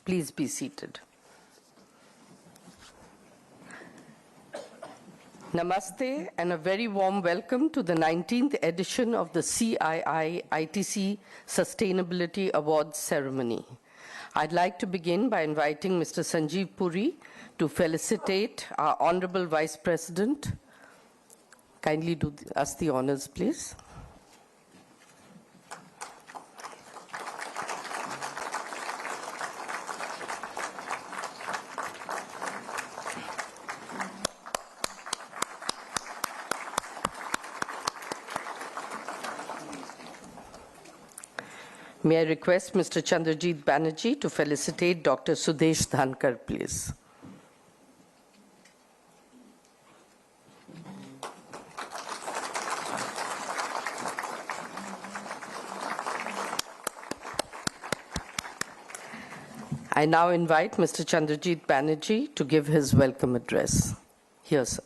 Please be seated. Namaste and a very warm welcome to the 19th edition of the CII ITC Sustainability Awards ceremony. I'd like to begin by inviting Mr. Sanjeev Puri to felicitate our Honorable Vice President. Kindly do us the honors, please. May I request Mr. Chandrajit Banerjee to felicitate Dr. Sudesh Dhankar, please. I now invite Mr. Chandrajit Banerjee to give his welcome address. Here, sir.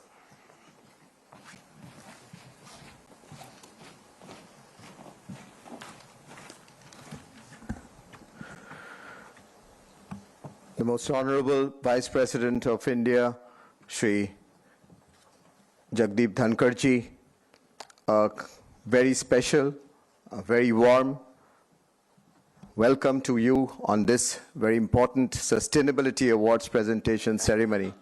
The Most Honorable Vice President of India, Shri Jagdeep Dhankarji, a very special, a very warm welcome to you on this very important Sustainability Awards presentation ceremony.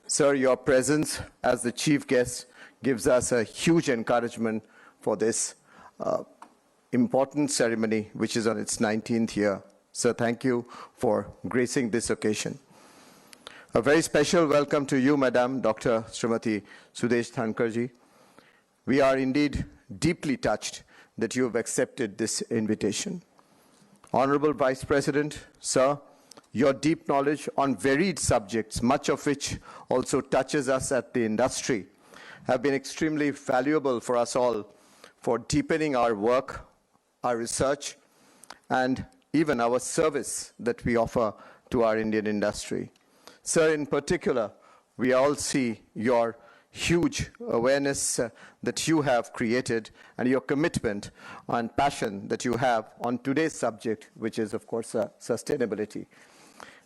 Sir, your presence as the chief guest gives us a huge encouragement for this important ceremony, which is on its 19th year. So thank you for gracing this occasion. A very special welcome to you, Madam Dr. Srimati Sudesh Dhankarji. We are indeed deeply touched that you have accepted this invitation. Honorable Vice President, sir, your deep knowledge on varied subjects, much of which also touches us at the industry, have been extremely valuable for us all for deepening our work, our research, and even our service that we offer to our Indian industry. Sir, in particular, we all see your huge awareness that you have created and your commitment and passion that you have on today's subject, which is, of course, sustainability.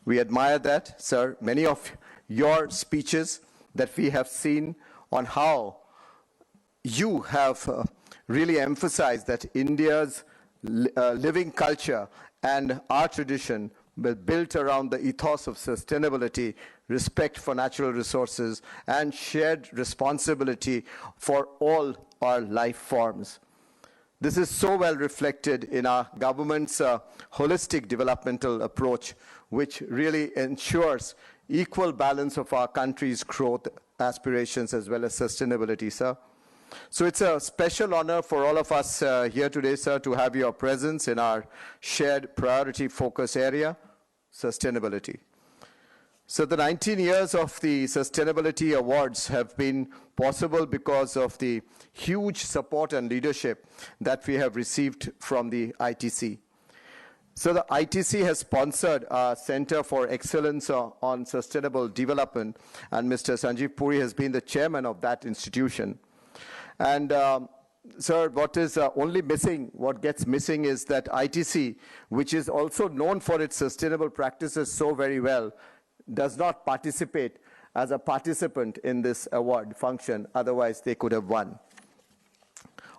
We admire that, sir. Many of your speeches that we have seen on how you have really emphasized that India's living culture and our tradition were built around the ethos of sustainability, respect for natural resources, and shared responsibility for all our life forms. This is so well reflected in our government's holistic developmental approach, which really ensures equal balance of our country's growth aspirations as well as sustainability, sir. So it's a special honor for all of us here today, sir, to have your presence in our shared priority focus area, sustainability. So the 19 years of the Sustainability Awards have been possible because of the huge support and leadership that we have received from the ITC. So the ITC has sponsored our Center for Excellence on Sustainable Development, and Mr. Sanjeev Puri has been the chairman of that institution. And sir, what is only missing, what gets missing is that ITC, which is also known for its sustainable practices so very well, does not participate as a participant in this award function. Otherwise, they could have won.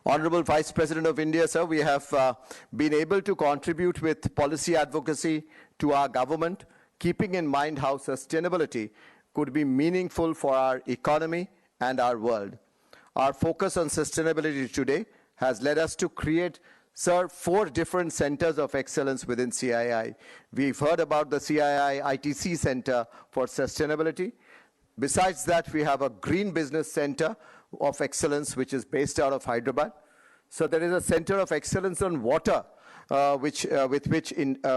Honorable Vice President of India, sir, we have been able to contribute with policy advocacy to our government, keeping in mind how sustainability could be meaningful for our economy and our world. Our focus on sustainability today has led us to create, sir, 4 different centers of excellence within CII. We've heard about the CII ITC Center for Sustainability. Besides that, we have a Green Business Center of Excellence, which is based out of Hyderabad. So there is a Center of Excellence on Water, with which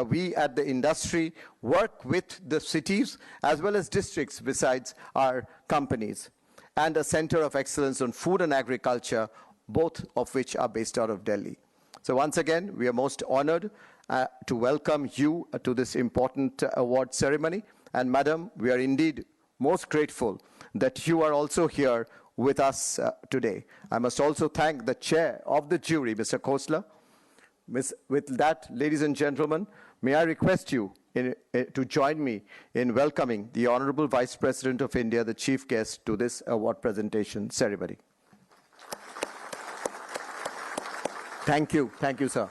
we at the industry work with the cities as well as districts besides our companies. And a Center of Excellence on Food and Agriculture, both of which are based out of Delhi. So once again, we are most honored to welcome you to this important award ceremony. And Madam, we are indeed most grateful that you are also here with us today. I must also thank the chair of the jury, Mr. Khosla. With that, ladies and gentlemen, may I request you to join me in welcoming the Honorable Vice President of India, the chief guest, to this award presentation ceremony. Thank you. Thank you, sir.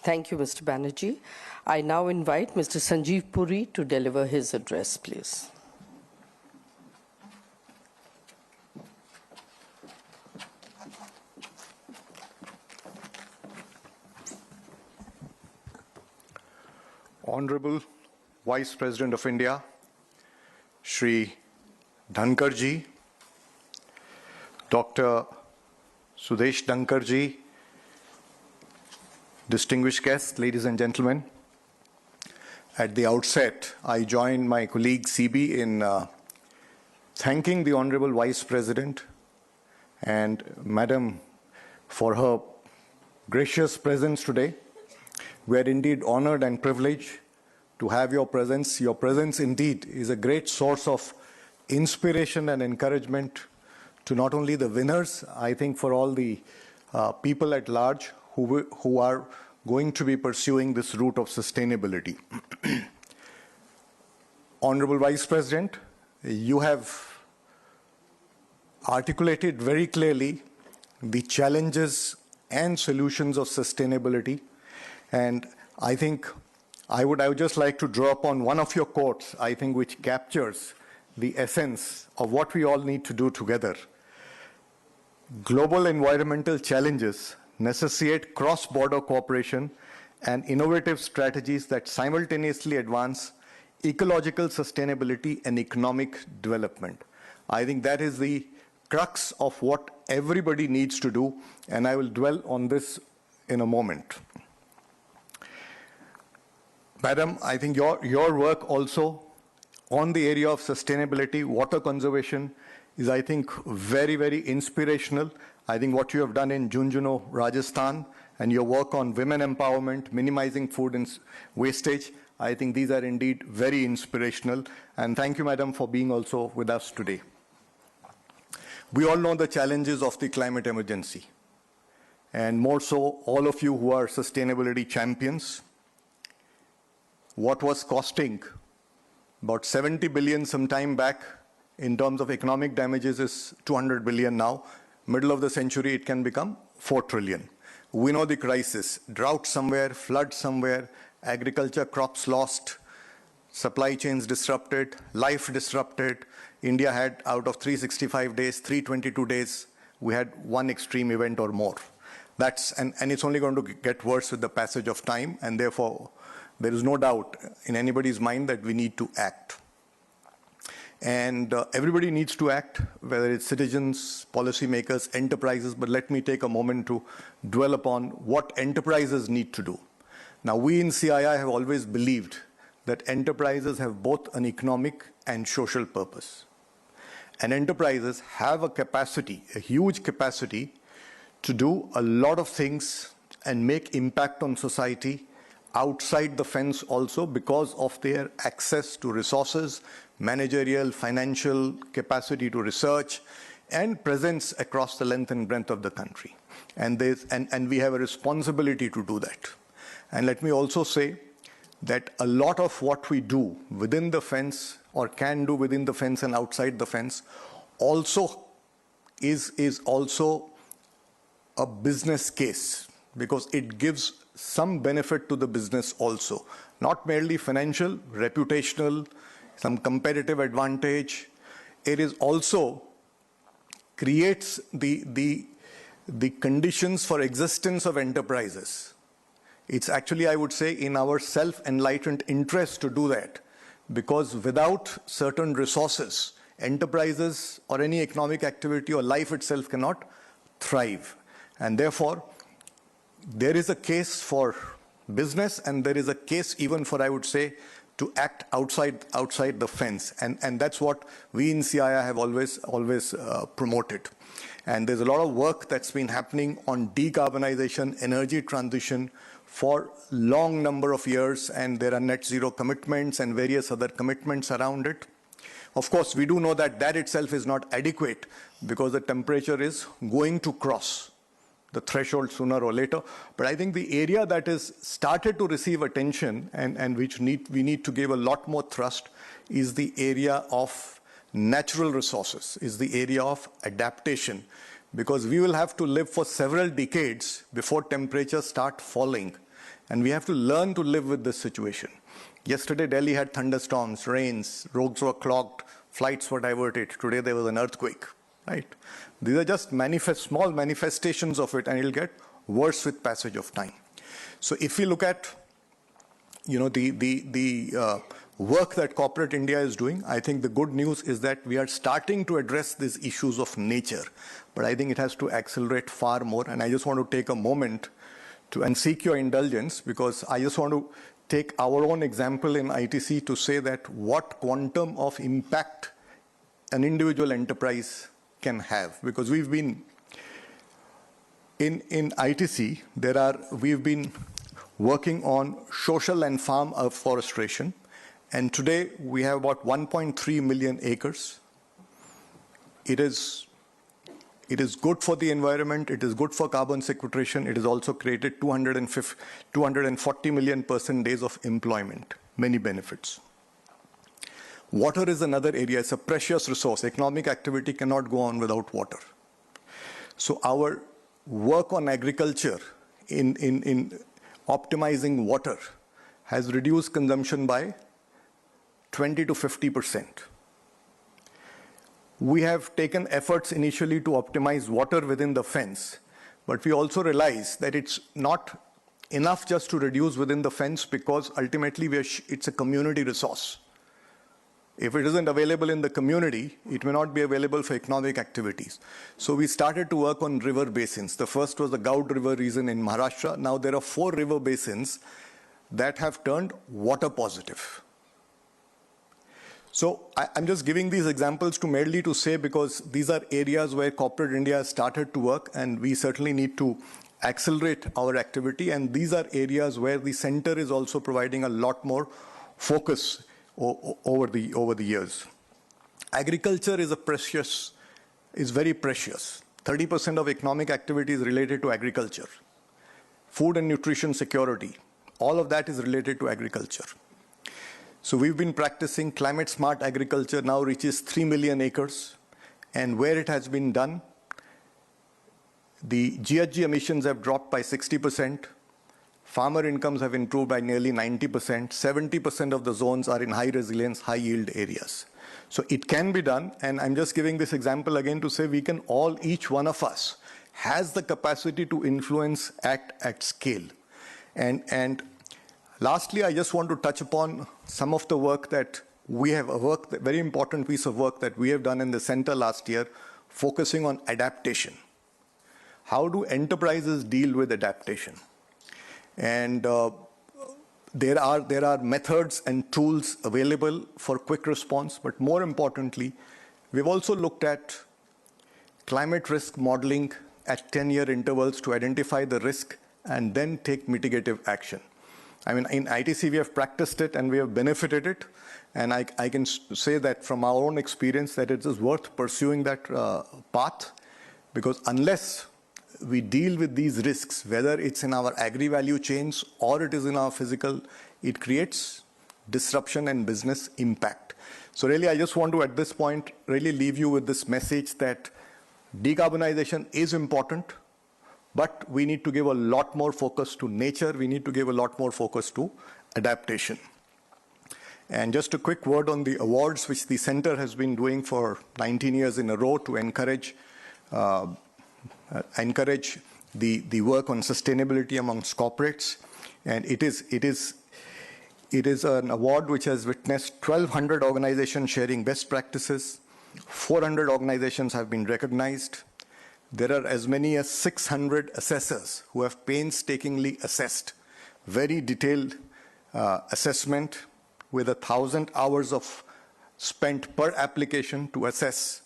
Thank you, Mr. Banerjee. I now invite Mr. Sanjeev Puri to deliver his address, please. Honorable Vice President of India, Shri Dhankarji, Dr. Sudesh Dhankarji, distinguished guests, ladies and gentlemen. At the outset, I join my colleague CB in thanking the Honorable Vice President and Madam for her gracious presence today. We are indeed honored and privileged to have your presence. Your presence indeed is a great source of inspiration and encouragement to not only the winners, I think for all the people at large who are going to be pursuing this route of sustainability. Honorable Vice President, you have articulated very clearly the challenges and solutions of sustainability. And I think I would just like to draw upon one of your quotes, I think, which captures the essence of what we all need to do together. Global environmental challenges necessitate cross-border cooperation and innovative strategies that simultaneously advance ecological sustainability and economic development. I think that is the crux of what everybody needs to do, and I will dwell on this in a moment. Madam, I think your work also on the area of sustainability, water conservation, is, I think, very, very inspirational. I think what you have done in Junjunu, Rajasthan, and your work on women empowerment, minimizing food and wastage, I think these are indeed very inspirational. And thank you, Madam, for being also with us today. We all know the challenges of the climate emergency, and more so, all of you who are sustainability champions. What was costing about 70 billion some time back in terms of economic damages is 200 billion now. Middle of the century, it can become 4 trillion. We know the crisis: drought somewhere, flood somewhere, agriculture crops lost, supply chains disrupted, life disrupted. India had, out of 365 days, 322 days, we had one extreme event or more. And it's only going to get worse with the passage of time, and therefore, there is no doubt in anybody's mind that we need to act. And everybody needs to act, whether it's citizens, policymakers, enterprises, but let me take a moment to dwell upon what enterprises need to do. Now, we in CII have always believed that enterprises have both an economic and social purpose. And enterprises have a capacity, a huge capacity, to do a lot of things and make impact on society outside the fence also, because of their access to resources, managerial, financial capacity to research, and presence across the length and breadth of the country. And we have a responsibility to do that. And let me also say that a lot of what we do within the fence, or can do within the fence and outside the fence, also is also a business case, because it gives some benefit to the business also, not merely financial, reputational, some competitive advantage. It is also creates the conditions for existence of enterprises. It's actually, I would say, in our self-enlightened interest to do that, because without certain resources, enterprises or any economic activity or life itself cannot thrive. And therefore, there is a case for business, and there is a case even for, I would say, to act outside the fence. And that's what we in CII have always promoted. And there's a lot of work that's been happening on decarbonization, energy transition for long number of years, and there are net zero commitments and various other commitments around it. Of course, we do know that that itself is not adequate, because the temperature is going to cross the threshold sooner or later. But I think the area that is started to receive attention and which we need to give a lot more thrust is the area of natural resources, is the area of adaptation. Because we will have to live for several decades before temperatures start falling. And we have to learn to live with this situation. Yesterday, Delhi had thunderstorms, rains, roads were clogged, flights were diverted. Today, there was an earthquake, right? These are just small manifestations of it, and it'll get worse with passage of time. So if we look at, the work that corporate India is doing, I think the good news is that we are starting to address these issues of nature. But I think it has to accelerate far more. And I just want to take a moment and seek your indulgence, because I just want to take our own example in ITC to say that what quantum of impact an individual enterprise can have. Because we've been, in ITC, we've been working on social and farm afforestation. And today we have about 1.3 million acres. It is good for the environment, it is good for carbon sequestration, it has also created 240 million person days of employment, many benefits. Water is another area, it's a precious resource. Economic activity cannot go on without water. So our work on agriculture in optimizing water has reduced consumption by 20 to 50%. We have taken efforts initially to optimize water within the fence, but we also realize that it's not enough just to reduce within the fence, because ultimately it's a community resource. If it isn't available in the community, it may not be available for economic activities. So we started to work on river basins. The first was the Gaud River region in Maharashtra. Now there are 4 river basins that have turned water positive. So I'm just giving these examples merely to say, because these are areas where corporate India has started to work, and we certainly need to accelerate our activity. And these are areas where the center is also providing a lot more focus over the years. Agriculture is very precious. 30% of economic activity is related to agriculture. Food and nutrition security, all of that is related to agriculture. So we've been practicing climate smart agriculture, now reaches 3 million acres. And where it has been done, the GHG emissions have dropped by 60%. Farmer incomes have improved by nearly 90%. 70% of the zones are in high resilience, high yield areas. So it can be done. And I'm just giving this example again to say each one of us has the capacity to influence, act at scale. And lastly, I just want to touch upon some of the work that we have, a very important piece of work that we have done in the center last year, focusing on adaptation. How do enterprises deal with adaptation? And there are methods and tools available for quick response, but more importantly, we've also looked at climate risk modeling at 10-year intervals to identify the risk and then take mitigative action. I mean, in ITC, we have practiced it and we have benefited it. And I can say that from our own experience that it is worth pursuing that path, because unless we deal with these risks, whether it's in our agri-value chains or it is in our physical, it creates disruption and business impact. So really, I just want to, at this point, really leave you with this message that decarbonization is important, but we need to give a lot more focus to nature. We need to give a lot more focus to adaptation. And just a quick word on the awards, which the center has been doing for 19 years in a row to encourage the work on sustainability amongst corporates. And it is an award which has witnessed 1,200 organizations sharing best practices. 400 organizations have been recognized. There are as many as 600 assessors who have painstakingly assessed, very detailed assessment with 1,000 hours of spent per application to assess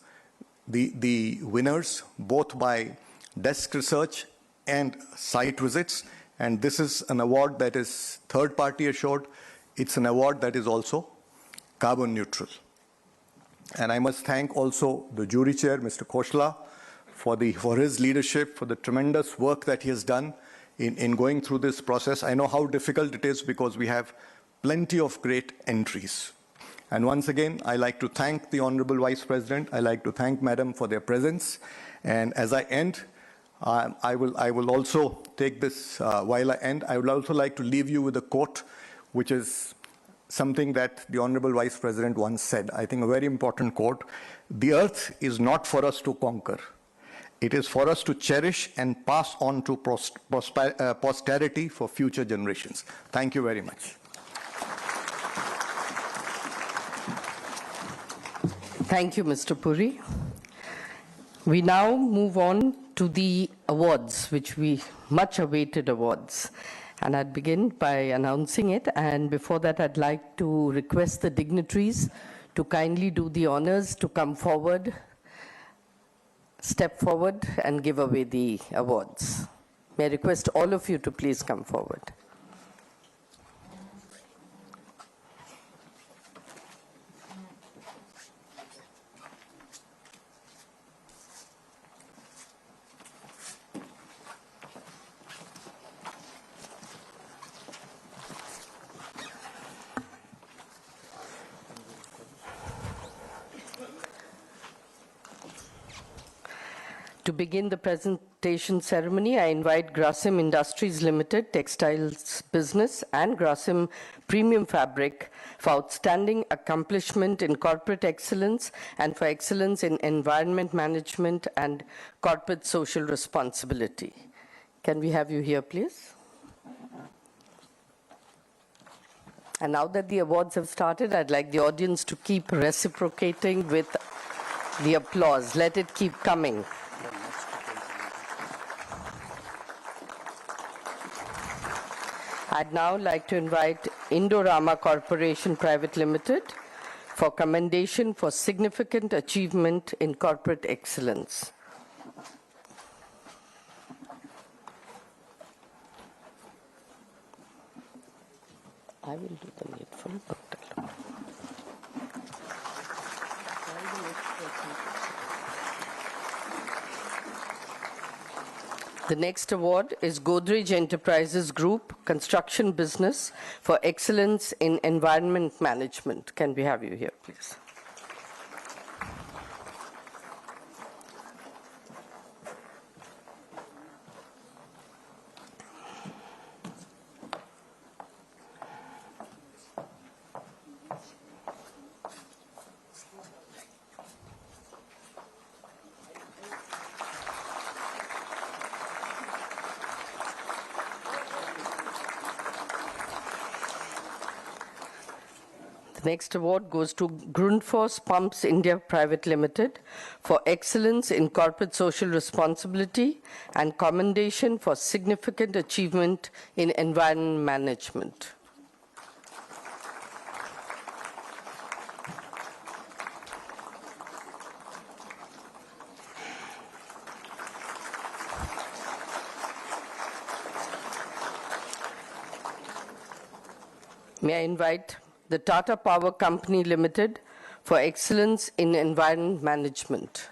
the winners, both by desk research and site visits. And this is an award that is third-party assured. It's an award that is also carbon neutral. And I must thank also the jury chair, Mr. Khoshla, for his leadership, for the tremendous work that he has done in going through this process. I know how difficult it is because we have plenty of great entries. And once again, I like to thank the Honorable Vice President. I like to thank Madam for their presence. And as I end, I will also take this, while I end, I would also like to leave you with a quote, which is something that the Honorable Vice President once said. I think a very important quote. The earth is not for us to conquer. It is for us to cherish and pass on to posterity for future generations. Thank you very much. Thank you, Mr. Puri. We now move on to the awards, which we much awaited awards. And I'd begin by announcing it. And before that, I'd like to request the dignitaries to kindly do the honors to come forward, step forward, and give away the awards. May I request all of you to please come forward. To begin the presentation ceremony, I invite Grasim Industries Limited, textiles business, and Grasim Premium Fabric for outstanding accomplishment in corporate excellence and for excellence in environment management and corporate social responsibility. Can we have you here, please? And now that the awards have started, I'd like the audience to keep reciprocating with the applause. Let it keep coming. I'd now like to invite Indorama Corporation Private Limited for commendation for significant achievement in corporate excellence. I will do the needful. The next award is Godrej Enterprises Group, Construction Business, for Excellence in Environment Management. Can we have you here, please? The next award goes to Grundfos Pumps India Private Limited for excellence in corporate social responsibility and commendation for significant achievement in environment management. May I invite the Tata Power Company Limited for excellence in environment management.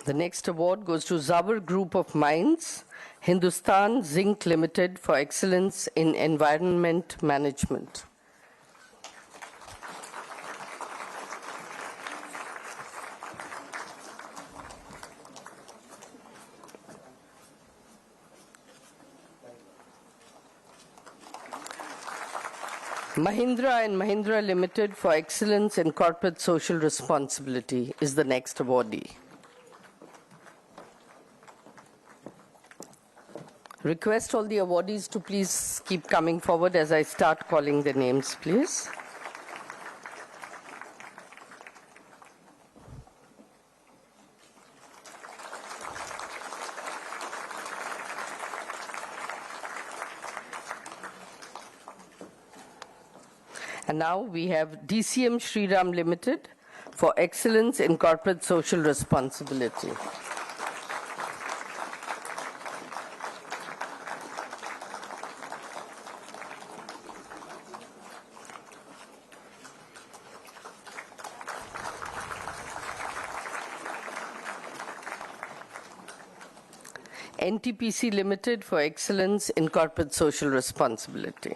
The next award goes to Zawar Group of Mines, Hindustan Zinc Limited for excellence in environment management. Mahindra and Mahindra Limited for excellence in corporate social responsibility is the next awardee. Request all the awardees to please keep coming forward as I start calling the names, please. And now we have DCM Shriram Limited for excellence in corporate social responsibility. NTPC Limited for excellence in corporate social responsibility.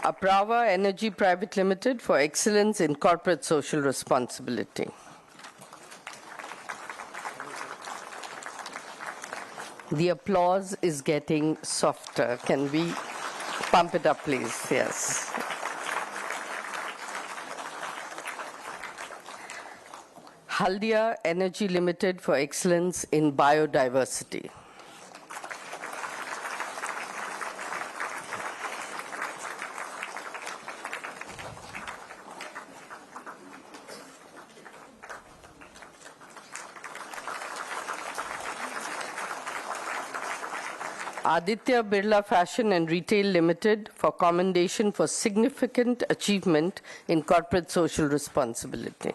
Apraava Energy Private Limited for excellence in corporate social responsibility. The applause is getting softer. Can we pump it up, please? Yes. Haldia Energy Limited for excellence in biodiversity. Aditya Birla Fashion and Retail Limited for commendation for significant achievement in corporate social responsibility.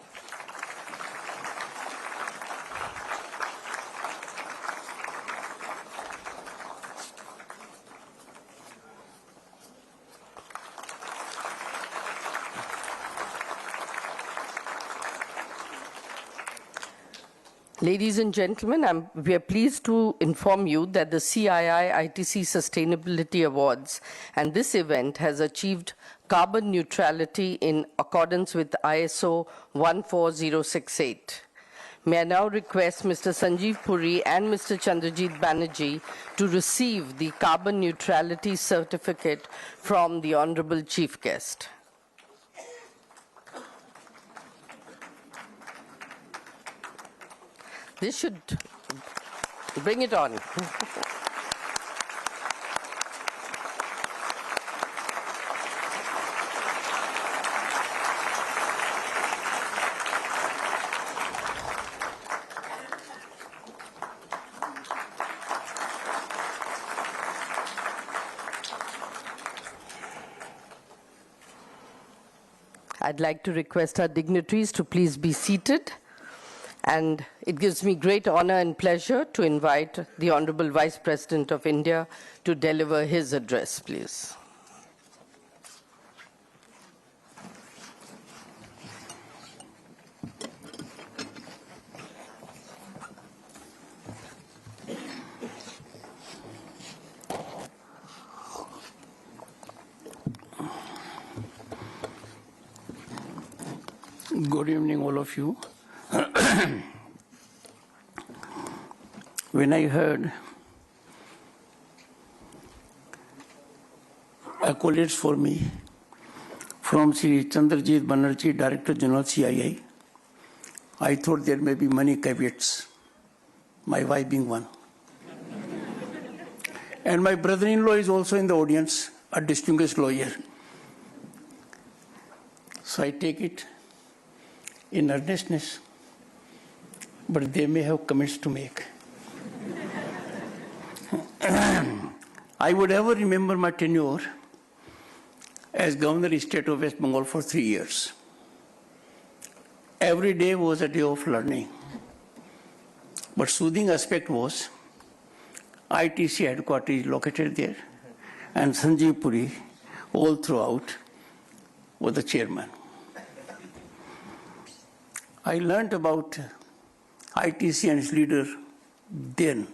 Ladies and gentlemen, we are pleased to inform you that the CII ITC Sustainability Awards and this event has achieved carbon neutrality in accordance with ISO 14068. May I now request Mr. Sanjeev Puri and Mr. Chandrajit Banerjee to receive the carbon neutrality certificate from the Honorable Chief Guest. This should bring it on. I'd like to request our dignitaries to please be seated. And it gives me great honor and pleasure to invite the Honorable Vice President of India to deliver his address, please. Good evening, all of you. When I heard accolades for me from Sri Chandrajit Banerjee, Director General CII, I thought there may be many caveats, my wife being one. And my brother-in-law is also in the audience, a distinguished lawyer. So I take it in earnestness, but they may have comments to make. I would ever remember my tenure as Governor of the State of West Bengal for 3 years. Every day was a day of learning. But soothing aspect was ITC headquarters is located there, and Sanjeev Puri all throughout was the chairman. I learned about ITC and its leader then.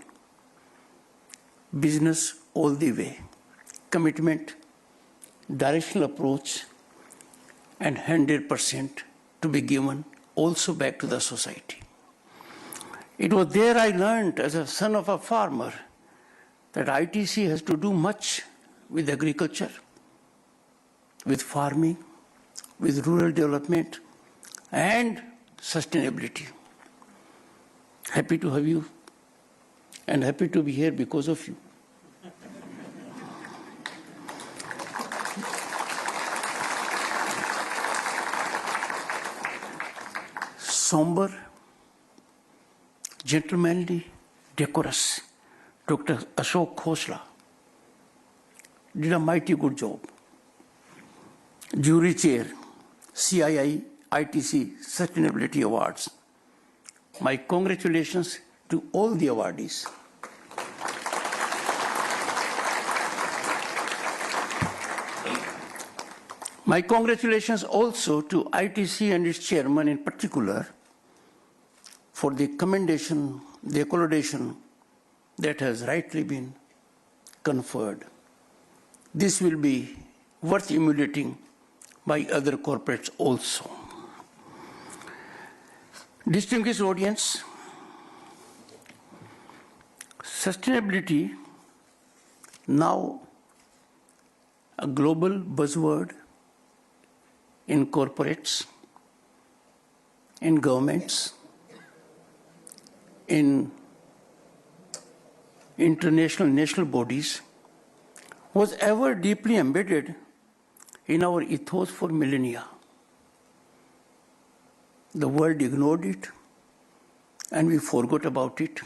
Business all the way, commitment, directional approach, and 100% to be given also back to the society. It was there I learned as a son of a farmer that ITC has to do much with agriculture, with farming, with rural development, and sustainability. Happy to have you, and happy to be here because of you. somber, gentlemanly, decorous Dr. Ashok Khosla did a mighty good job. Jury Chair, CII ITC Sustainability Awards. My congratulations to all the awardees. My congratulations also to ITC and its chairman in particular for the commendation, the accommodation that has rightly been conferred. This will be worth emulating by other corporates also. Distinguished audience, sustainability, now a global buzzword in corporates, in governments, in international national bodies, was ever deeply embedded in our ethos for millennia. The world ignored it, and we forgot about it,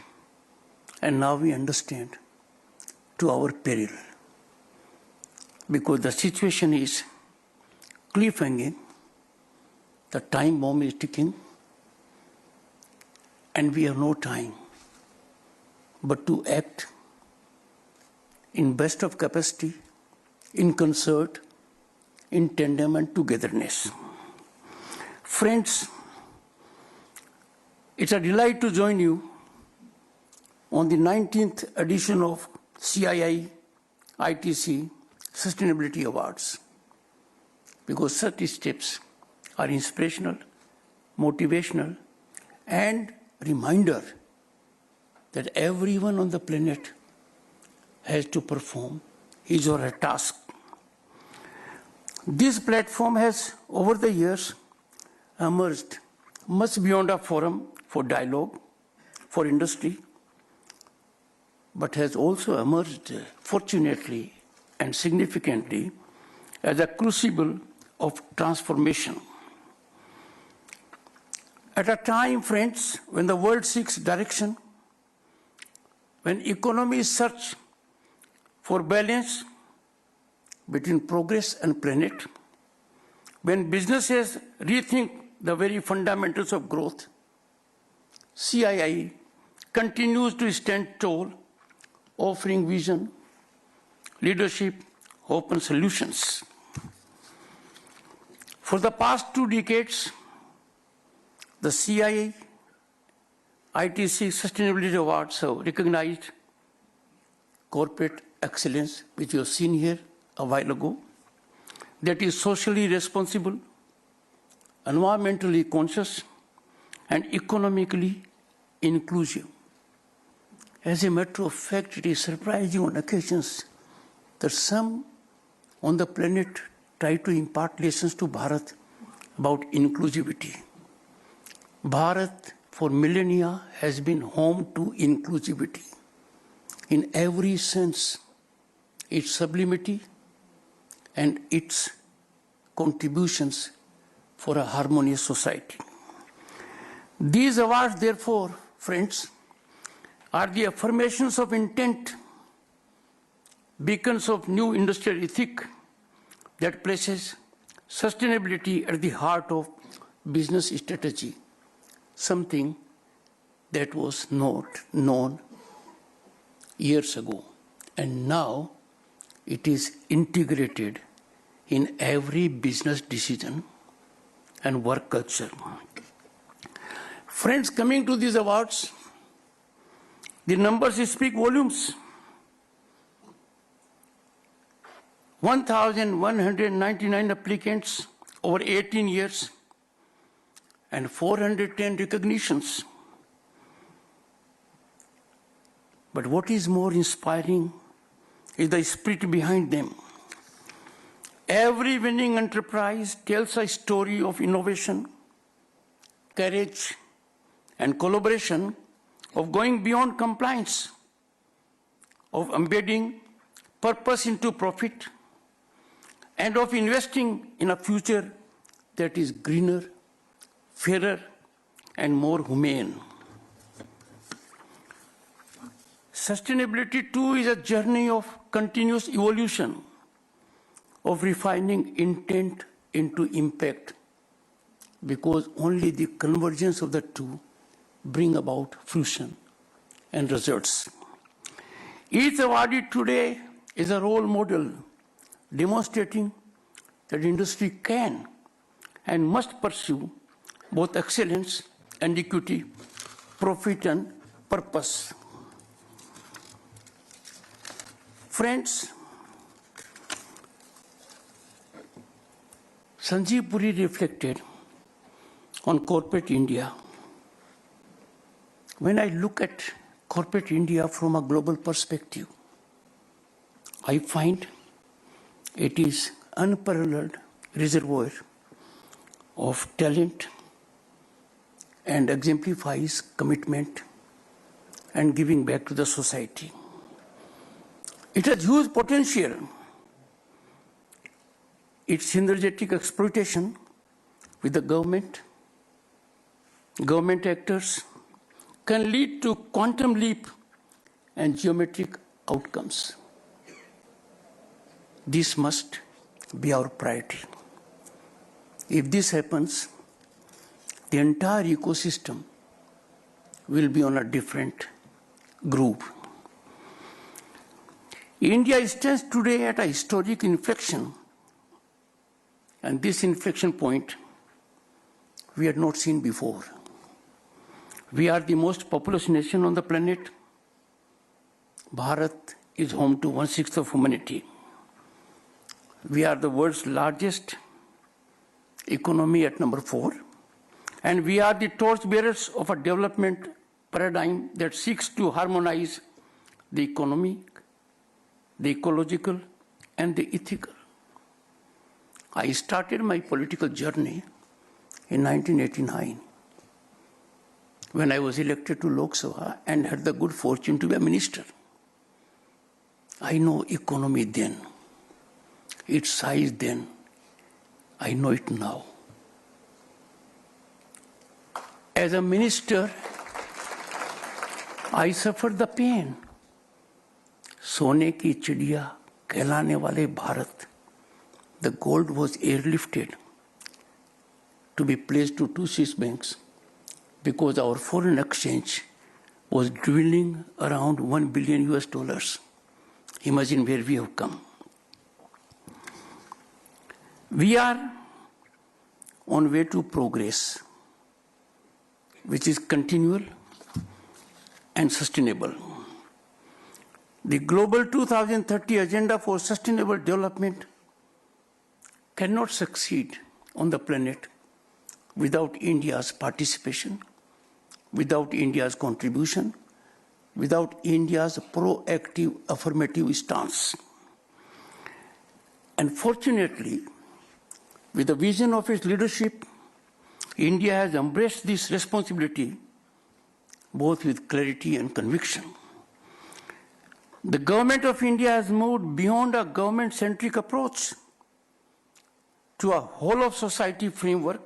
and now we understand to our peril. Because the situation is cliffhanging, the time bomb is ticking, and we have no time but to act in best of capacity, in concert, in tandem and togetherness. Friends, it's a delight to join you on the 19th edition of CII ITC Sustainability Awards, because such steps are inspirational, motivational, and reminder that everyone on the planet has to perform his or her task. This platform has, over the years, emerged much beyond a forum for dialogue, for industry, but has also emerged, fortunately and significantly, as a crucible of transformation. At a time, friends, when the world seeks direction, when economies search for balance between progress and planet, when businesses rethink the very fundamentals of growth, CII continues to stand tall, offering vision, leadership, hope, and solutions. For the past 2 decades, the CII ITC Sustainability Awards have recognized corporate excellence, which you have seen here a while ago, that is socially responsible, environmentally conscious, and economically inclusive. As a matter of fact, it is surprising on occasions that some on the planet try to impart lessons to Bharat about inclusivity. Bharat, for millennia, has been home to inclusivity. In every sense, its sublimity and its contributions for a harmonious society. These awards, therefore, friends, are the affirmations of intent, beacons of new industrial ethic that places sustainability at the heart of business strategy, something that was not known years ago. And now it is integrated in every business decision and work culture. Friends, coming to these awards, the numbers speak volumes. 1,199 applicants over 18 years and 410 recognitions. But what is more inspiring is the spirit behind them. Every winning enterprise tells a story of innovation, courage, and collaboration, of going beyond compliance, of embedding purpose into profit, and of investing in a future that is greener, fairer, and more humane. Sustainability too is a journey of continuous evolution, of refining intent into impact, because only the convergence of the two bring about fruition and results. Each awardee today is a role model demonstrating that industry can and must pursue both excellence and equity, profit and purpose. Friends, Sanjeev Puri reflected on corporate India. When I look at corporate India from a global perspective, I find it is unparalleled reservoir of talent and exemplifies commitment and giving back to the society. It has huge potential. Its synergetic exploitation with the government actors can lead to quantum leap and geometric outcomes. This must be our priority. If this happens, the entire ecosystem will be on a different groove. India stands today at a historic inflection, and this inflection point we had not seen before. We are the most populous nation on the planet. Bharat is home to 1/6 of humanity. We are the world's largest economy at number 4, and we are the torchbearers of a development paradigm that seeks to harmonize the economic, the ecological, and the ethical. I started my political journey in 1989 when I was elected to Lok Sabha and had the good fortune to be a minister. I know economy then, its size then, I know it now. As a minister, I suffered the pain. सोने की चिड़िया कहलाने वाले Bharat, the gold was airlifted to be placed to 2 Swiss banks because our foreign exchange was dwindling around $1 billion. Imagine where we have come. We are on way to progress, which is continual and sustainable. The Global 2030 Agenda for Sustainable Development cannot succeed on the planet without India's participation, without India's contribution, without India's proactive, affirmative stance. And fortunately, with the vision of its leadership, India has embraced this responsibility both with clarity and conviction. The government of India has moved beyond a government-centric approach to a whole-of-society framework.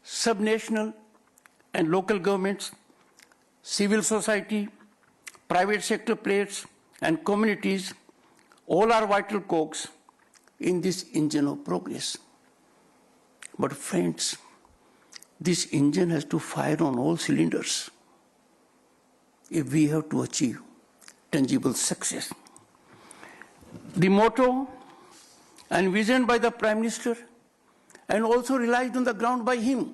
Subnational and local governments, civil society, private sector players, and communities all are vital cogs in this engine of progress. But friends, this engine has to fire on all cylinders if we have to achieve tangible success. The motto envisioned by the Prime Minister and also realized on the ground by him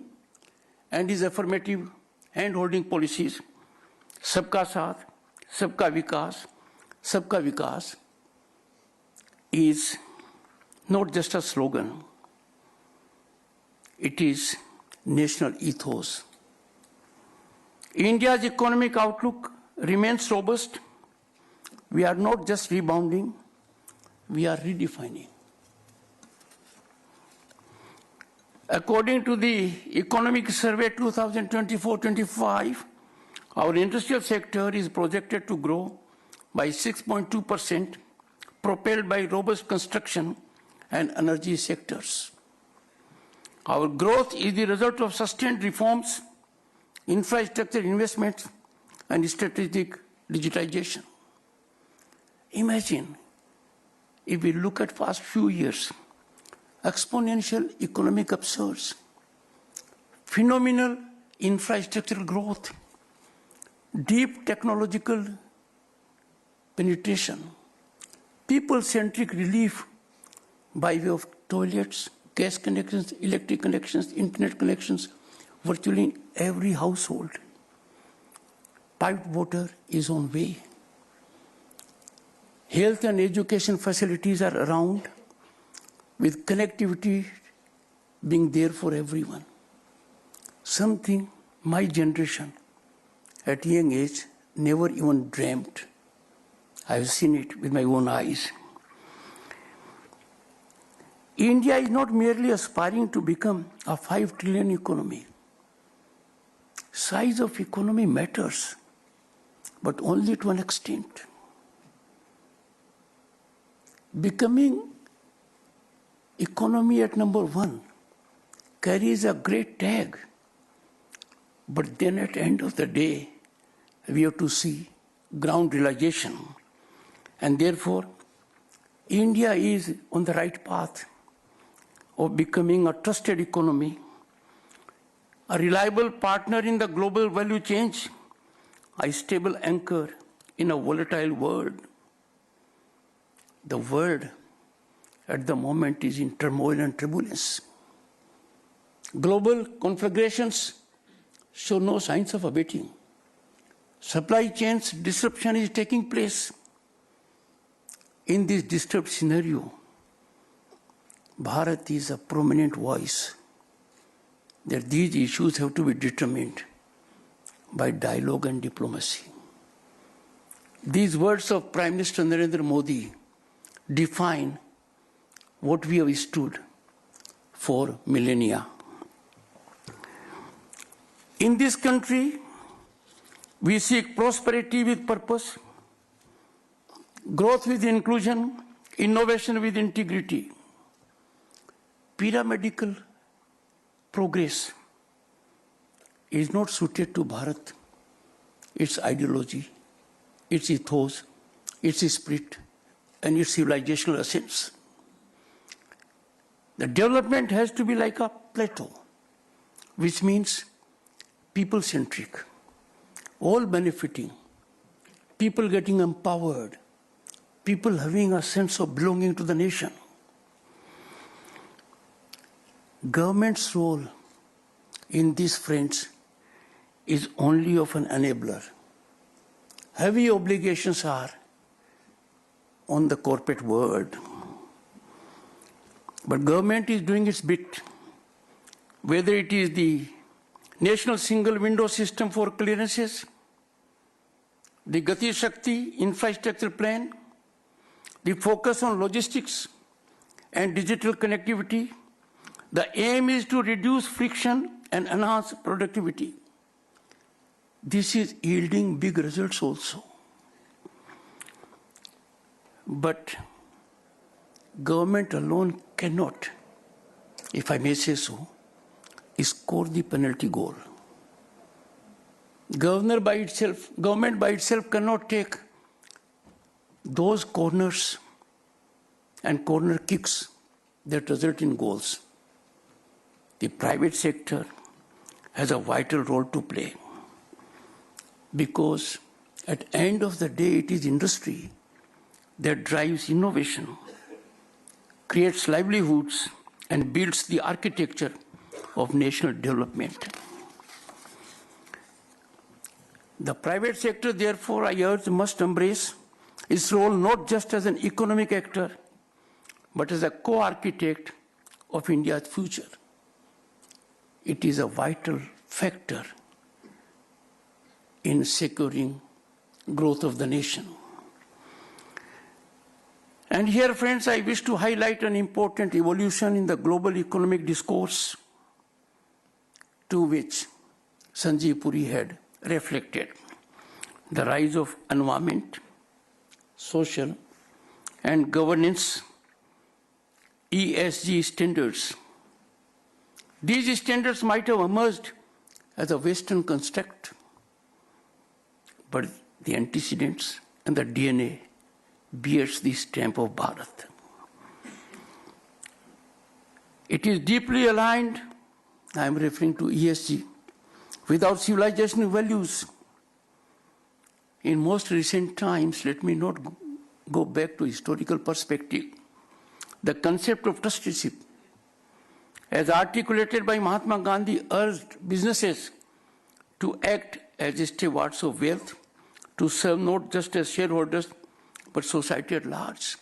and his affirmative hand-holding policies, Sabka Saath, Sabka Vikas, is not just a slogan. It is national ethos. India's economic outlook remains robust. We are not just rebounding, we are redefining. According to the Economic Survey 2024-25, our industrial sector is projected to grow by 6.2%, propelled by robust construction and energy sectors. Our growth is the result of sustained reforms infrastructure investments, and strategic digitization. Imagine if we look at past few years, exponential economic upsurge, phenomenal infrastructural growth, deep technological penetration, people-centric relief by way of toilets, gas connections, electric connections, internet connections, virtually in every household. Piped water is on way. Health and education facilities are around, with connectivity being there for everyone. Something my generation at young age never even dreamt. I've seen it with my own eyes. India is not merely aspiring to become a 5 trillion economy. Size of economy matters, but only to an extent. Becoming economy at number 1 carries a great tag, but then at the end of the day, we have to see ground realization. And therefore, India is on the right path of becoming a trusted economy, a reliable partner in the global value chain, a stable anchor in a volatile world. The world at the moment is in turmoil and turbulence. Global conflagrations show no signs of abating. Supply chains disruption is taking place. In this disturbed scenario, Bharat is a prominent voice that these issues have to be determined by dialogue and diplomacy. These words of Prime Minister Narendra Modi define what we have stood for millennia. In this country, we seek prosperity with purpose, growth with inclusion, innovation with integrity. Pyramidal progress is not suited to Bharat, its ideology, its ethos, its spirit, and its civilizational essence. The development has to be like a plateau, which means people-centric, all benefiting, people getting empowered, people having a sense of belonging to the nation. Government's role in these fronts is only of an enabler. Heavy obligations are on the corporate world. But government is doing its bit, whether it is the National Single Window System for clearances, the Gati Shakti infrastructure plan, the focus on logistics and digital connectivity. The aim is to reduce friction and enhance productivity. This is yielding big results also. But government alone cannot, if I may say so, score the penalty goal. Government by itself cannot take those corners and corner kicks that result in goals. The private sector has a vital role to play because at the end of the day, it is industry that drives innovation, creates livelihoods, and builds the architecture of national development. The private sector, therefore, I urge, must embrace its role not just as an economic actor, but as a co-architect of India's future. It is a vital factor in securing growth of the nation. And here, friends, I wish to highlight an important evolution in the global economic discourse to which Sanjeev Puri had reflected. The rise of environment, social, and governance, ESG standards. These standards might have emerged as a Western construct, but the antecedents and the DNA bears the stamp of Bharat. It is deeply aligned, I am referring to ESG, with our civilizational values. In most recent times, let me not go back to historical perspective, the concept of trusteeship, as articulated by Mahatma Gandhi, urged businesses to act as stewards of wealth, to serve not just as shareholders, but society at large.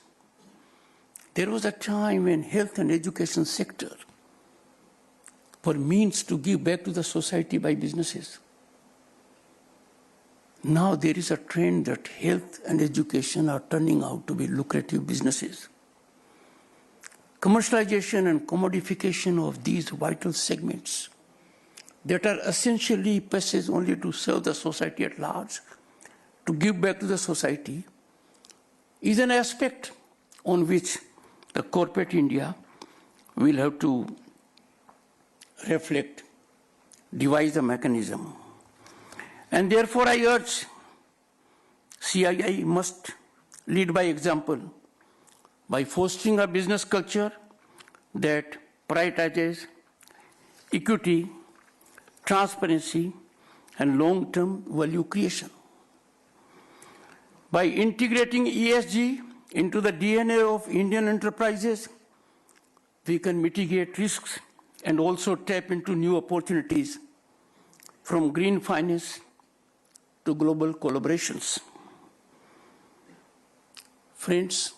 There was a time when health and education sector were means to give back to the society by businesses. Now there is a trend that health and education are turning out to be lucrative businesses. Commercialization and commodification of these vital segments that are essentially passage only to serve the society at large, to give back to the society, is an aspect on which the corporate India will have to reflect, devise a mechanism. And therefore I urge CII must lead by example by fostering a business culture that prioritizes equity, transparency, and long-term value creation. By integrating ESG into the DNA of Indian enterprises, we can mitigate risks and also tap into new opportunities from green finance to global collaborations. Friends,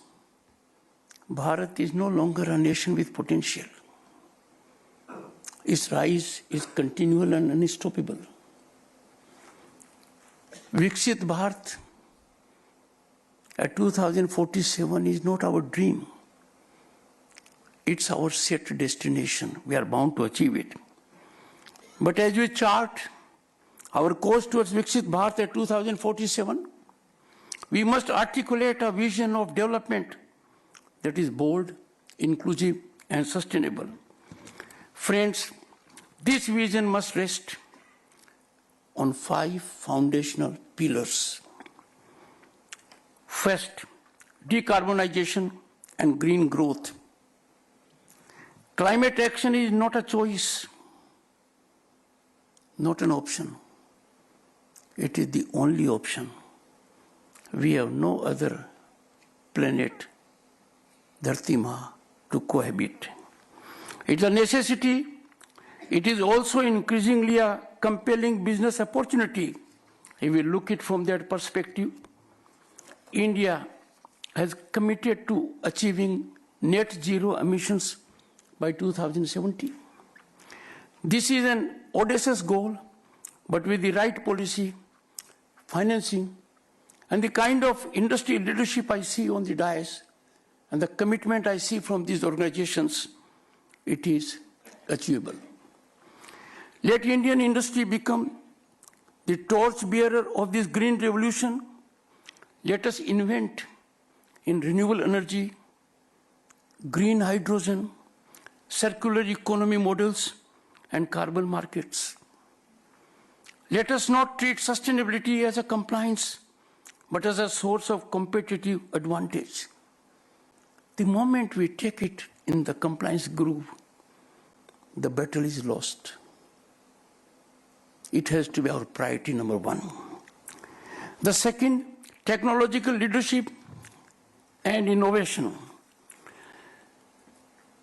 Bharat is no longer a nation with potential. Its rise is continual and unstoppable. Viksit Bharat at 2047 is not our dream. It's our set destination. We are bound to achieve it. But as we chart our course towards Viksit Bharat at 2047, we must articulate a vision of development that is bold, inclusive, and sustainable. Friends, this vision must rest on 5 foundational pillars. First, decarbonization and green growth. Climate action is not a choice, not an option. It is the only option. We have no other planet, Dharti Ma, to cohabit. It's a necessity. It is also increasingly a compelling business opportunity. If we look at it from that perspective, India has committed to achieving net zero emissions by 2070. This is an audacious goal, but with the right policy, financing, and the kind of industry leadership I see on the dais, and the commitment I see from these organizations, it is achievable. Let Indian industry become the torchbearer of this green revolution. Let us invent in renewable energy, green hydrogen, circular economy models, and carbon markets. Let us not treat sustainability as a compliance, but as a source of competitive advantage. The moment we take it in the compliance groove, the battle is lost. It has to be our priority number 1. The second, technological leadership and innovation.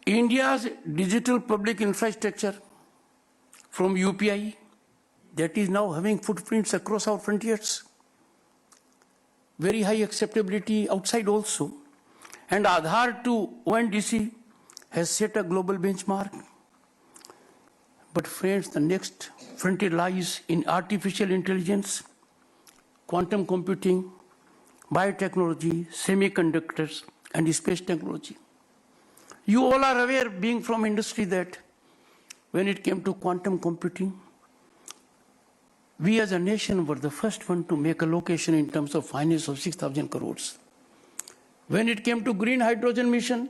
India's digital public infrastructure, from UPI, that is now having footprints across our frontiers, very high acceptability outside also, and Aadhaar to ONDC has set a global benchmark. But friends, the next frontier lies in artificial intelligence, quantum computing, biotechnology, semiconductors, and space technology. You all are aware, being from industry, that when it came to quantum computing, we as a nation were the first one to make allocation in terms of finance of 6,000 crores. When it came to green hydrogen mission,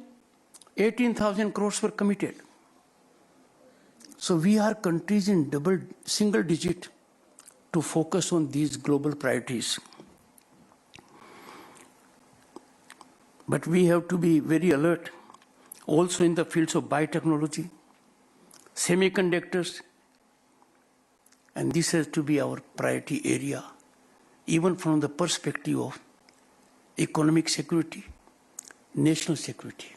18,000 crores were committed. So we are countries in single digit to focus on these global priorities. But we have to be very alert also in the fields of biotechnology, semiconductors, and this has to be our priority area, even from the perspective of economic security, national security.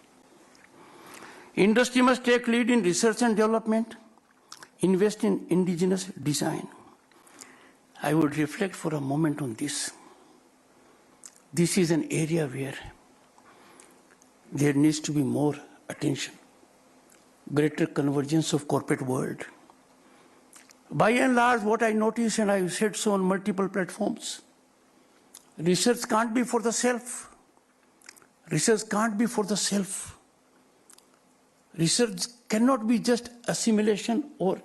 Industry must take lead in research and development, invest in indigenous design. I would reflect for a moment on this. This is an area where there needs to be more attention, greater convergence of corporate world. By and large, what I notice, and I've said so on multiple platforms, research can't be for the self. Research can't be for the self. Research cannot be just assimilation or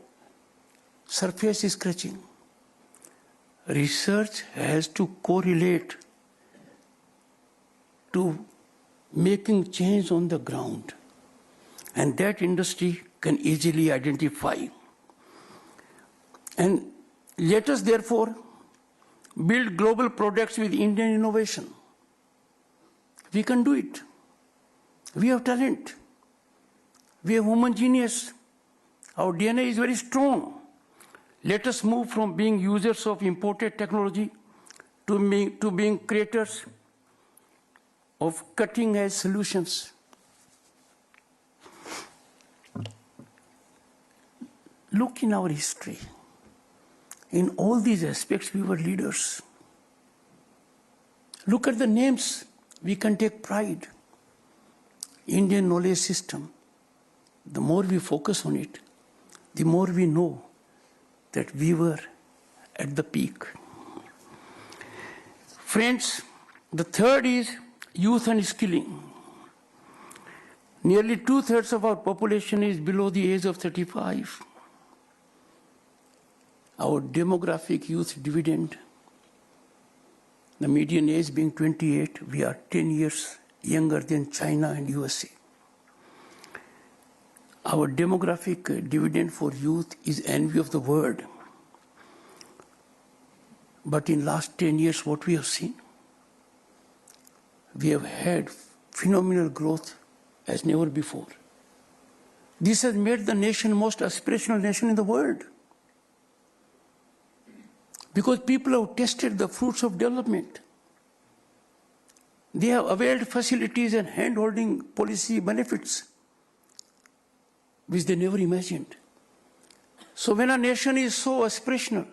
surface scratching. Research has to correlate to making change on the ground, and that industry can easily identify. And let us therefore build global products with Indian innovation. We can do it. We have talent. We are homogeneous. Our DNA is very strong. Let us move from being users of imported technology to being creators of cutting-edge solutions. Look in our history. In all these aspects, we were leaders. Look at the names. We can take pride. Indian knowledge system. The more we focus on it, the more we know that we were at the peak. Friends, the third is youth and skilling. Nearly 2/3 of our population is below the age of 35. Our demographic youth dividend, the median age being 28, we are 10 years younger than China and USA. Our demographic dividend for youth is envy of the world. But in last 10 years, what we have seen, we have had phenomenal growth as never before. This has made the nation most aspirational nation in the world. Because people have tasted the fruits of development. They have availed facilities and hand-holding policy benefits which they never imagined. So when a nation is so aspirational,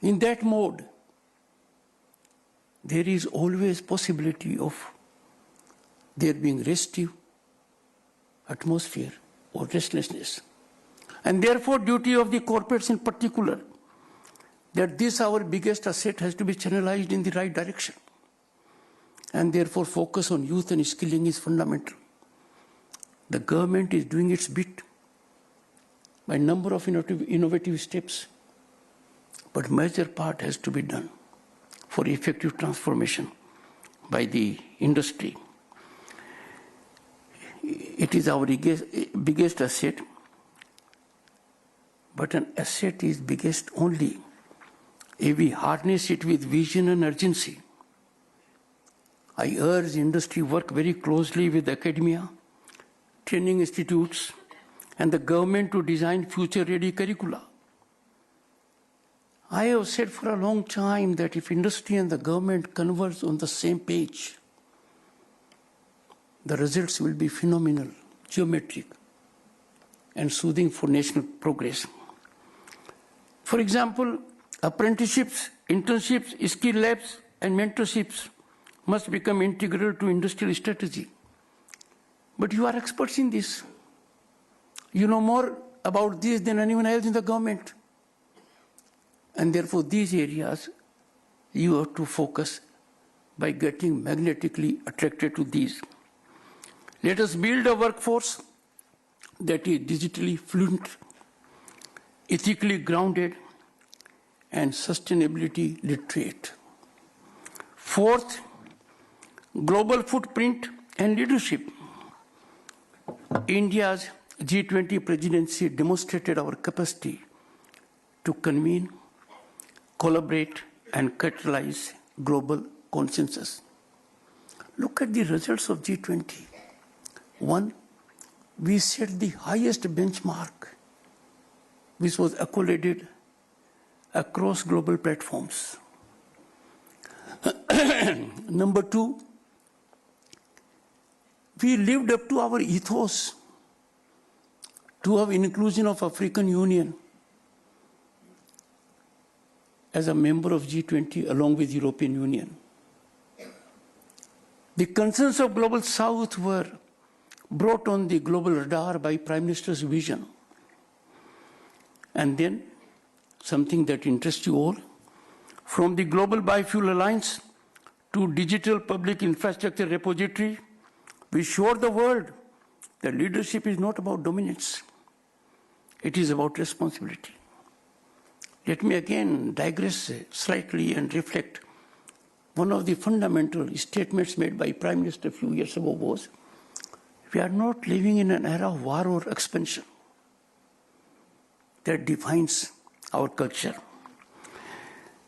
in that mode, there is always possibility of there being restive atmosphere or restlessness. And therefore, duty of the corporates in particular, that this our biggest asset has to be channelized in the right direction. And therefore, focus on youth and skilling is fundamental. The government is doing its bit by a number of innovative steps, but major part has to be done for effective transformation by the industry. It is our biggest asset, but an asset is biggest only if we harness it with vision and urgency. I urge industry work very closely with academia, training institutes, and the government to design future-ready curricula. I have said for a long time that if industry and the government converge on the same page, the results will be phenomenal, geometric, and soothing for national progress. For example, apprenticeships, internships, skill labs, and mentorships must become integral to industrial strategy. But you are experts in this. You know more about this than anyone else in the government. And therefore, these areas you have to focus by getting magnetically attracted to these. Let us build a workforce that is digitally fluent, ethically grounded, and sustainability literate. Fourth, global footprint and leadership. India's G20 presidency demonstrated our capacity to convene, collaborate, and catalyze global consensus. Look at the results of G20. One, we set the highest benchmark, which was accoladed across global platforms. Number two, we lived up to our ethos to have inclusion of African Union as a member of G20 along with European Union. The concerns of Global South were brought on the global radar by Prime Minister's vision. And then, something that interests you all, from the Global Biofuel Alliance to Digital Public Infrastructure Repository, we showed the world that leadership is not about dominance. It is about responsibility. Let me again digress slightly and reflect. One of the fundamental statements made by Prime Minister a few years ago was, we are not living in an era of war or expansion that defines our culture.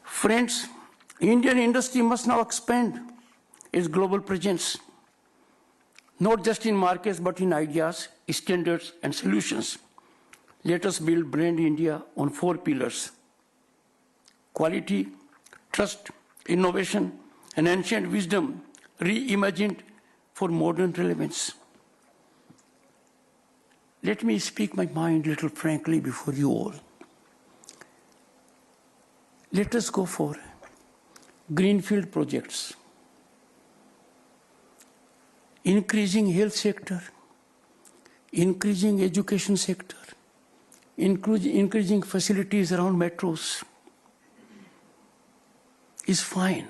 Friends, Indian industry must now expand its global presence, not just in markets, but in ideas, standards, and solutions. Let us build Brand India on 4 pillars: quality, trust, innovation, and ancient wisdom reimagined for modern relevance. Let me speak my mind a little frankly before you all. Let us go for greenfield projects, increasing health sector, increasing education sector, increasing facilities around metros is fine,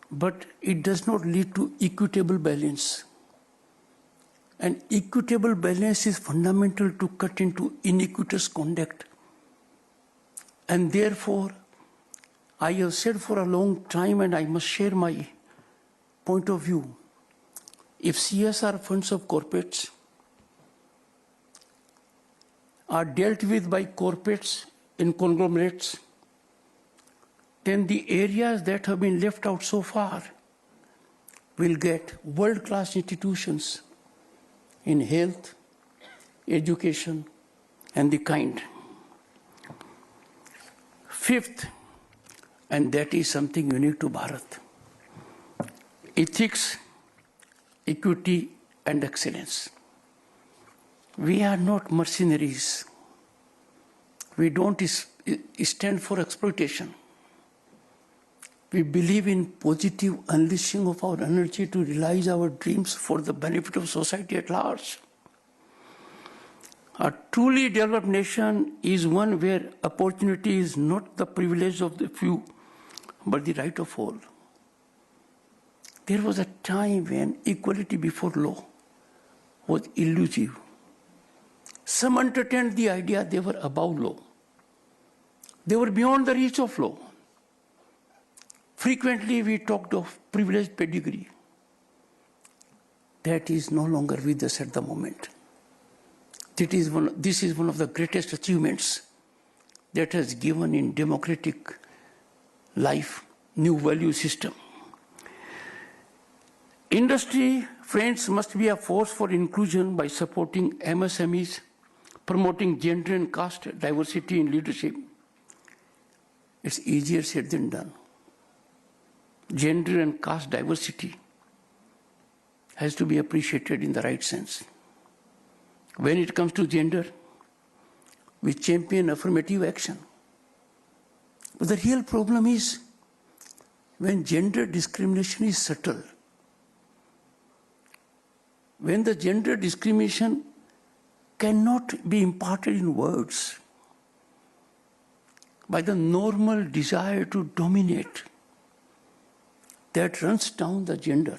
but it does not lead to equitable balance. And equitable balance is fundamental to cut into iniquitous conduct. And therefore, I have said for a long time, and I must share my point of view, if CSR funds of corporates are dealt with by corporates in conglomerates, then the areas that have been left out so far will get world-class institutions in health, education, and the kind. Fifth, and that is something unique to Bharat, ethics, equity, and excellence. We are not mercenaries. We don't stand for exploitation. We believe in positive unleashing of our energy to realize our dreams for the benefit of society at large. A truly developed nation is one where opportunity is not the privilege of the few, but the right of all. There was a time when equality before law was elusive. Some entertained the idea they were above law. They were beyond the reach of law. Frequently, we talked of privileged pedigree. That is no longer with us at the moment. This is one of the greatest achievements that has given in democratic life new value system. Industry, friends, must be a force for inclusion by supporting MSMEs, promoting gender and caste diversity in leadership. It's easier said than done. Gender and caste diversity has to be appreciated in the right sense. When it comes to gender, we champion affirmative action. But the real problem is when gender discrimination is subtle. When the gender discrimination cannot be imparted in words by the normal desire to dominate that runs down the gender.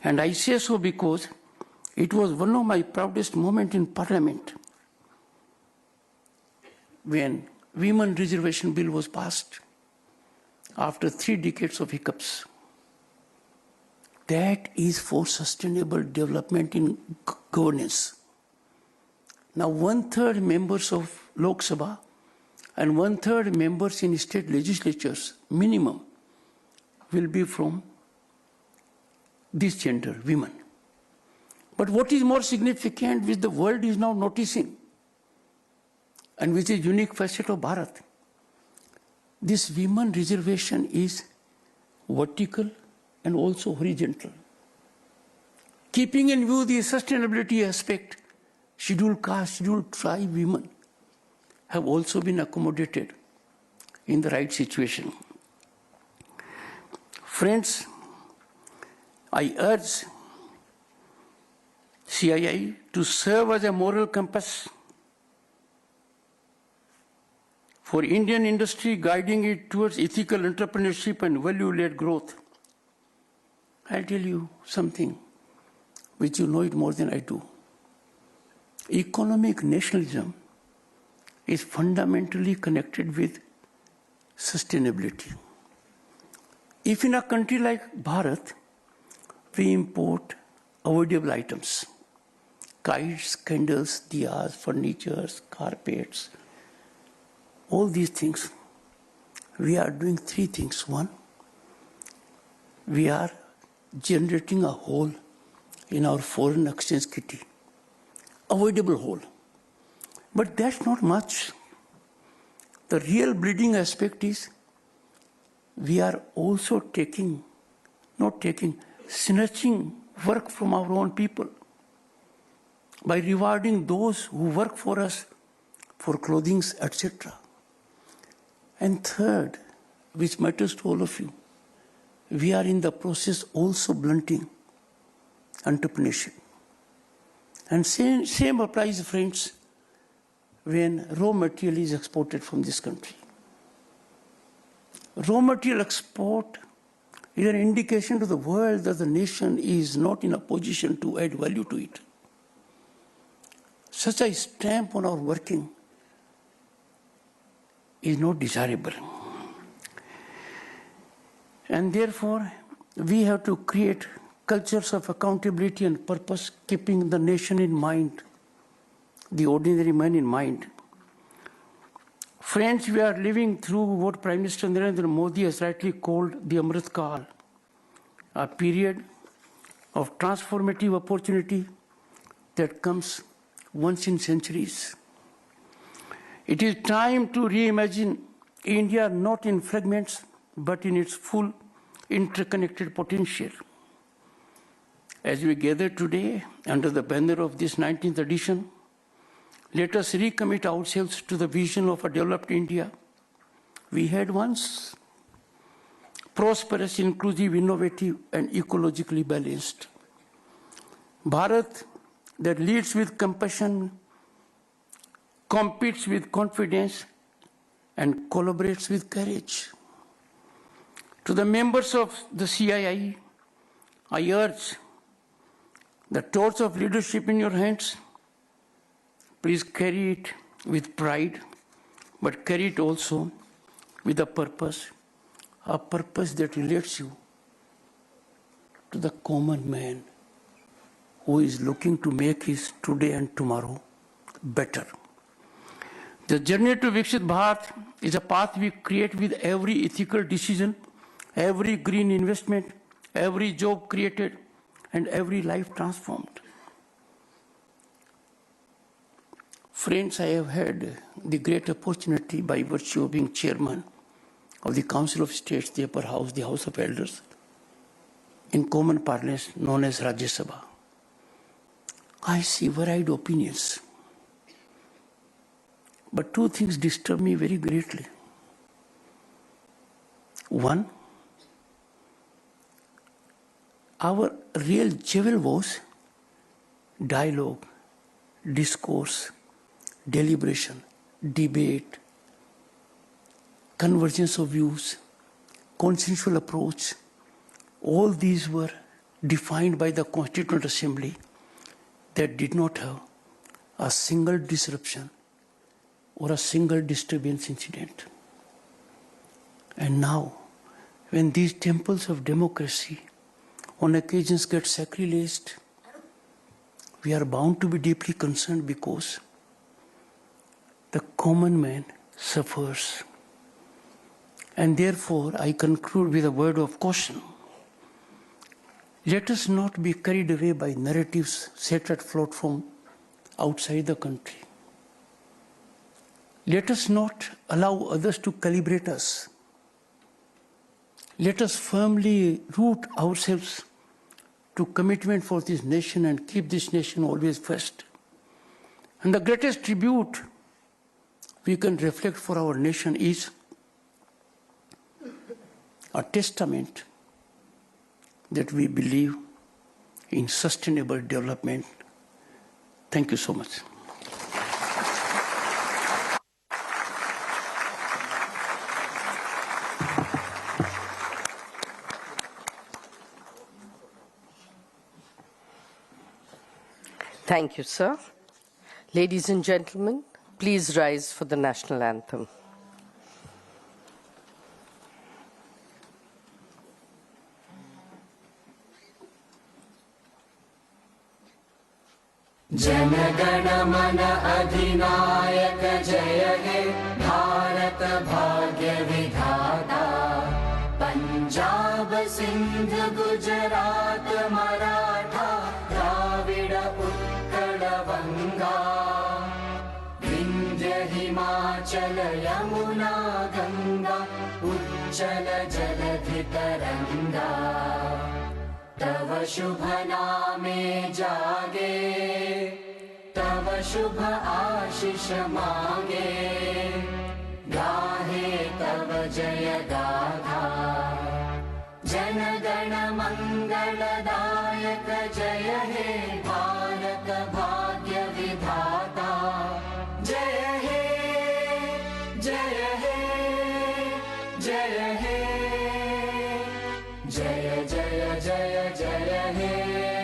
And I say so because it was one of my proudest moments in Parliament when Women Reservation Bill was passed after 3 decades of hiccups. That is for sustainable development in governance. Now, 1/3 members of Lok Sabha and 1/3 members in state legislatures, minimum, will be from this gender, women. But what is more significant, which the world is now noticing, and which is unique facet of Bharat, this women reservation is vertical and also horizontal. Keeping in view the sustainability aspect, scheduled caste, scheduled tribe women have also been accommodated in the right situation. Friends, I urge CII to serve as a moral compass for Indian industry, guiding it towards ethical entrepreneurship and value-led growth. I'll tell you something which you know it more than I do. Economic nationalism is fundamentally connected with sustainability. If in a country like Bharat, we import avoidable items, kites, candles, diyas, furnitures, carpets, all these things, we are doing three things. One, we are generating a hole in our foreign exchange kitty, avoidable hole. But that's not much. The real bleeding aspect is we are also snatching work from our own people by rewarding those who work for us for clothing, etc. And third, which matters to all of you, we are in the process also blunting entrepreneurship. And same applies, friends, when raw material is exported from this country. Raw material export is an indication to the world that the nation is not in a position to add value to it. Such a stamp on our working is not desirable. And therefore, we have to create cultures of accountability and purpose, keeping the nation in mind, the ordinary man in mind. Friends, we are living through what Prime Minister Narendra Modi has rightly called the Amrit Kaal, a period of transformative opportunity that comes once in centuries. It is time to reimagine India not in fragments, but in its full interconnected potential. As we gather today under the banner of this 19th edition, let us recommit ourselves to the vision of a developed India we had once: prosperous, inclusive, innovative, and ecologically balanced. Bharat that leads with compassion, competes with confidence, and collaborates with courage. To the members of the CII, I urge the torch of leadership in your hands. Please carry it with pride, but carry it also with a purpose that relates you to the common man who is looking to make his today and tomorrow better. The journey to Viksit Bharat is a path we create with every ethical decision, every green investment, every job created, and every life transformed. Friends, I have had the great opportunity by virtue of being chairman of the Council of States, the upper house, the House of Elders, in common parlance known as Rajya Sabha. I see varied opinions. But two things disturb me very greatly. One, our real jewel was dialogue, discourse, deliberation, debate, convergence of views, consensual approach. All these were defined by the Constituent Assembly that did not have a single disruption or a single disturbance incident. And now, when these temples of democracy on occasions get sacrileged, we are bound to be deeply concerned, because the common man suffers. And therefore, I conclude with a word of caution. Let us not be carried away by narratives set afloat from outside the country. Let us not allow others to calibrate us. Let us firmly root ourselves to commitment for this nation and keep this nation always first. And the greatest tribute we can reflect for our nation is a testament that we believe in sustainable development. Thank you so much. Thank you, sir. Ladies and gentlemen, please rise for the national anthem. जनगण मन अधिनायक जय हे भारत भाग्य विधाता पंजाब सिंध गुजरात मराठा द्राविड उत्कल गंगा विंध्य हिमाचल यमुना गंगा उच्चल जलधि तरंगा तव शुभ नामे जागे तव शुभ आशीष मांगे गाहे तव जय गाथा जन गण मंगलदायक जय हे भारत भाग्य विधाता जय हे जय हे जय हे जय जय जय जय हे